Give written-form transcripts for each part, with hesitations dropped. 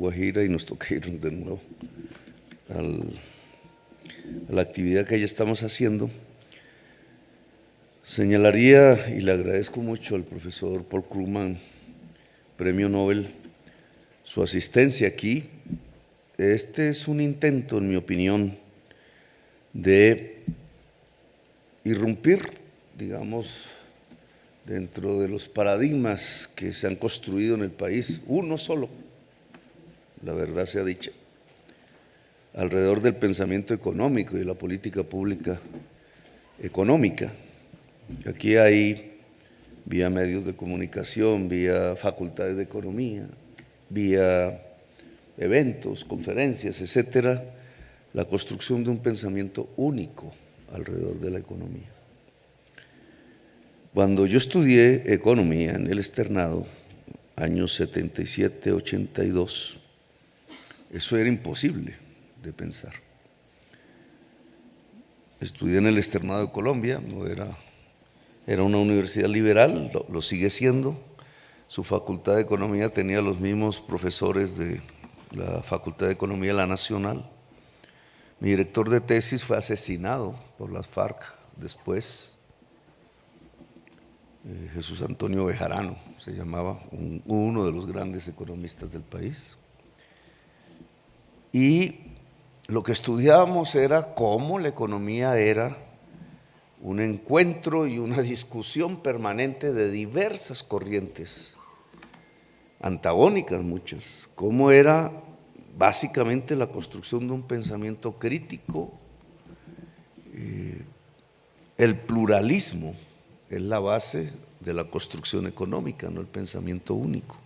Guajira y nos toca irnos de nuevo a la actividad que ya estamos haciendo. Señalaría, y le agradezco mucho al profesor Paul Krugman, Premio Nobel, su asistencia aquí. Este es un intento, en mi opinión, de irrumpir, digamos, dentro de los paradigmas que se han construido en el país, uno solo, la verdad sea dicha, alrededor del pensamiento económico y de la política pública económica. Aquí hay, vía medios de comunicación, vía facultades de economía, vía eventos, conferencias, etcétera, la construcción de un pensamiento único alrededor de la economía. Cuando yo estudié economía en el externado, años 77, 82, eso era imposible de pensar. Estudié en el externado de Colombia, era una universidad liberal, lo sigue siendo. Su facultad de economía tenía los mismos profesores de la Facultad de Economía de la Nacional. Mi director de tesis fue asesinado por las FARC después. Jesús Antonio Bejarano se llamaba, uno de los grandes economistas del país. Y lo que estudiábamos era cómo la economía era un encuentro y una discusión permanente de diversas corrientes, antagónicas muchas, cómo era básicamente la construcción de un pensamiento crítico. El pluralismo es la base de la construcción económica, no el pensamiento único.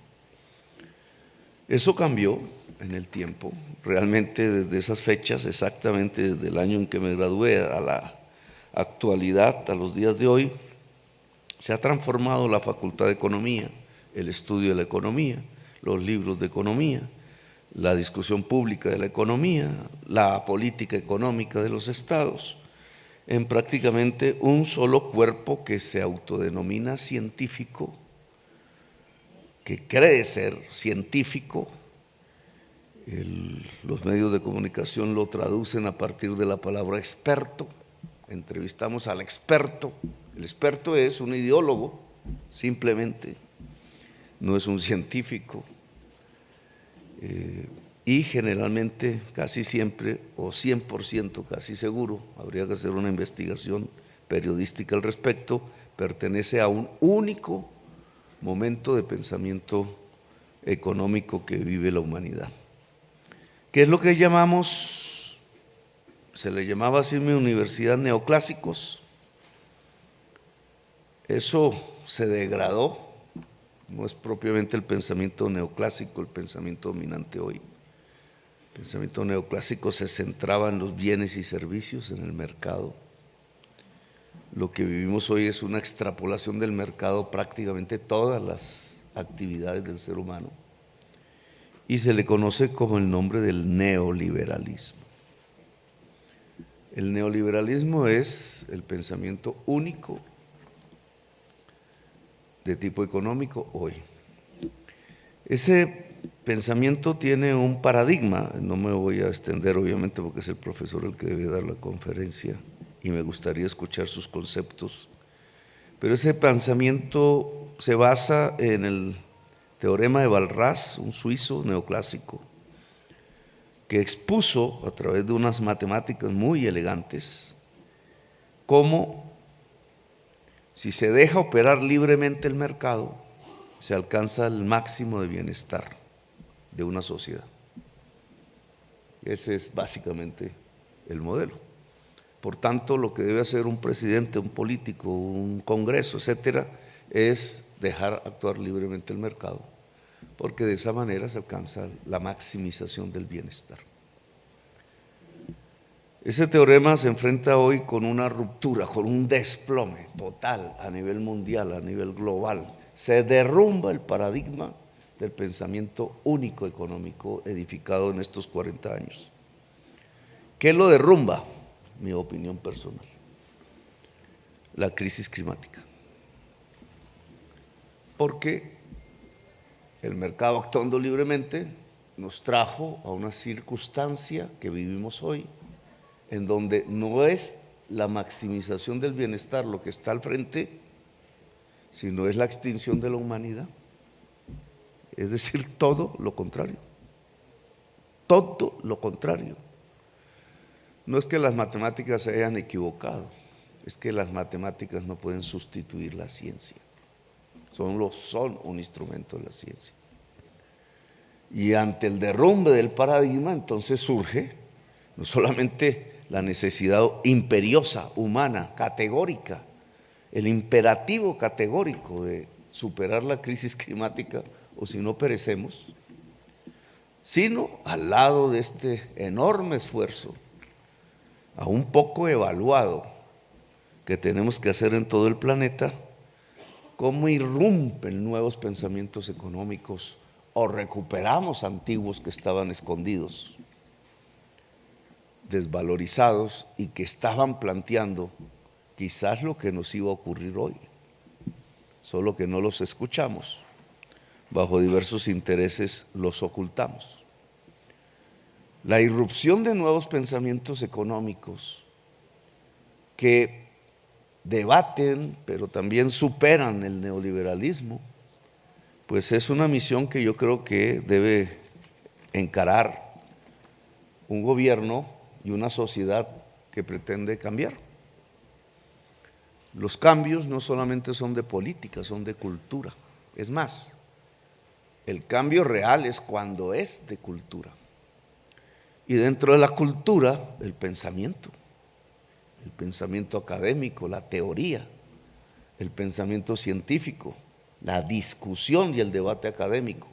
Eso cambió en el tiempo, realmente desde esas fechas, exactamente desde el año en que me gradué a la actualidad, a los días de hoy, se ha transformado la Facultad de Economía, el estudio de la economía, los libros de economía, la discusión pública de la economía, la política económica de los estados, en prácticamente un solo cuerpo que se autodenomina científico, que cree ser científico. Los medios de comunicación lo traducen a partir de la palabra experto. Entrevistamos al experto. El experto es un ideólogo, simplemente, no es un científico. Y generalmente, casi siempre, o 100% casi seguro, habría que hacer una investigación periodística al respecto, pertenece a un único momento de pensamiento económico que vive la humanidad. ¿Qué es lo que llamamos, se le llamaba así en mi universidad, neoclásicos? Eso se degradó, no es propiamente el pensamiento neoclásico el pensamiento dominante hoy. El pensamiento neoclásico se centraba en los bienes y servicios, en el mercado. Lo que vivimos hoy es una extrapolación del mercado prácticamente todas las actividades del ser humano y se le conoce como el nombre del neoliberalismo. El neoliberalismo es el pensamiento único de tipo económico hoy. Ese pensamiento tiene un paradigma, no me voy a extender obviamente porque es el profesor el que debe dar la conferencia y me gustaría escuchar sus conceptos, pero ese pensamiento se basa en el teorema de Walras, un suizo neoclásico, que expuso a través de unas matemáticas muy elegantes cómo si se deja operar libremente el mercado, se alcanza el máximo de bienestar de una sociedad. Ese es básicamente el modelo. Por tanto, lo que debe hacer un presidente, un político, un congreso, etcétera, es dejar actuar libremente el mercado, porque de esa manera se alcanza la maximización del bienestar. Ese teorema se enfrenta hoy con una ruptura, con un desplome total a nivel mundial, a nivel global. Se derrumba el paradigma del pensamiento único económico edificado en estos 40 años. ¿Qué lo derrumba? Mi opinión personal. La crisis climática. Porque el mercado actuando libremente nos trajo a una circunstancia que vivimos hoy, en donde no es la maximización del bienestar lo que está al frente, sino es la extinción de la humanidad. Es decir, todo lo contrario. Todo lo contrario. No es que las matemáticas se hayan equivocado, es que las matemáticas no pueden sustituir la ciencia. Son un instrumento de la ciencia. Y ante el derrumbe del paradigma, entonces surge no solamente la necesidad imperiosa, humana, categórica, el imperativo categórico de superar la crisis climática, o si no perecemos, sino al lado de este enorme esfuerzo, aún poco evaluado, que tenemos que hacer en todo el planeta, cómo irrumpen nuevos pensamientos económicos o recuperamos antiguos que estaban escondidos, desvalorizados y que estaban planteando quizás lo que nos iba a ocurrir hoy, solo que no los escuchamos, bajo diversos intereses los ocultamos. La irrupción de nuevos pensamientos económicos que debaten, pero también superan el neoliberalismo, pues es una misión que yo creo que debe encarar un gobierno y una sociedad que pretende cambiar. Los cambios no solamente son de política, son de cultura. Es más, el cambio real es cuando es de cultura. Y dentro de la cultura, el pensamiento académico, la teoría, el pensamiento científico, la discusión y el debate académico.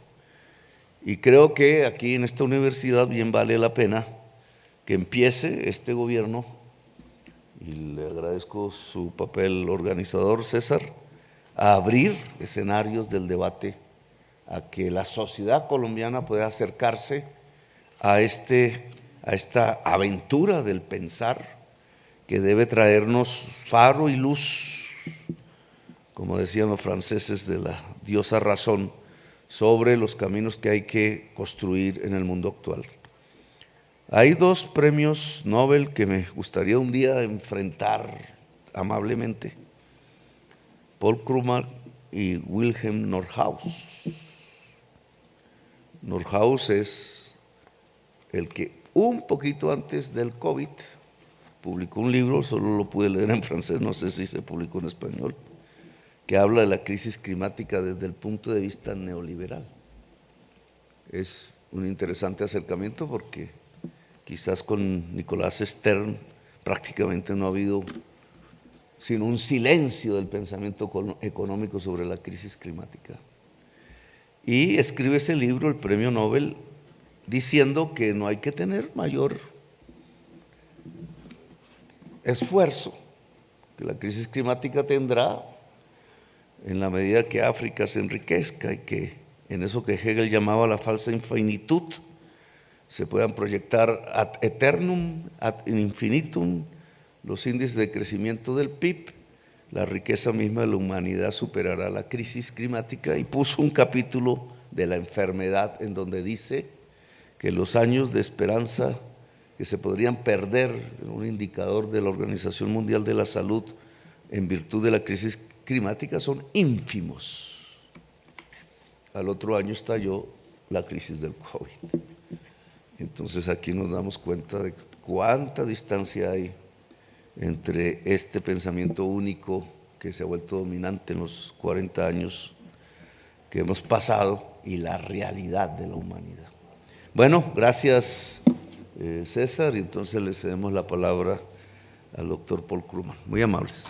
Y creo que aquí en esta universidad bien vale la pena que empiece este gobierno, y le agradezco su papel organizador, César, a abrir escenarios del debate, a que la sociedad colombiana pueda acercarse a esta aventura del pensar que debe traernos faro y luz, como decían los franceses, de la diosa razón, sobre los caminos que hay que construir en el mundo actual. Hay dos premios Nobel que me gustaría un día enfrentar amablemente: Paul Krugman y Wilhelm Nordhaus. Nordhaus es el que un poquito antes del COVID publicó un libro, solo lo pude leer en francés, no sé si se publicó en español, que habla de la crisis climática desde el punto de vista neoliberal. Es un interesante acercamiento porque quizás con Nicolás Stern prácticamente no ha habido sino un silencio del pensamiento económico sobre la crisis climática. Y escribe ese libro, el premio Nobel, diciendo que no hay que tener mayor esfuerzo, que la crisis climática tendrá en la medida que África se enriquezca y que en eso que Hegel llamaba la falsa infinitud se puedan proyectar ad eternum, ad infinitum los índices de crecimiento del PIB, la riqueza misma de la humanidad superará la crisis climática, y puso un capítulo de la enfermedad en donde dice que los años de esperanza que se podrían perder, un indicador de la Organización Mundial de la Salud, en virtud de la crisis climática, son ínfimos. Al otro año estalló la crisis del COVID. Entonces aquí nos damos cuenta de cuánta distancia hay entre este pensamiento único que se ha vuelto dominante en los 40 años que hemos pasado y la realidad de la humanidad. Bueno, gracias César, y entonces le cedemos la palabra al doctor Paul Krugman. Muy amables.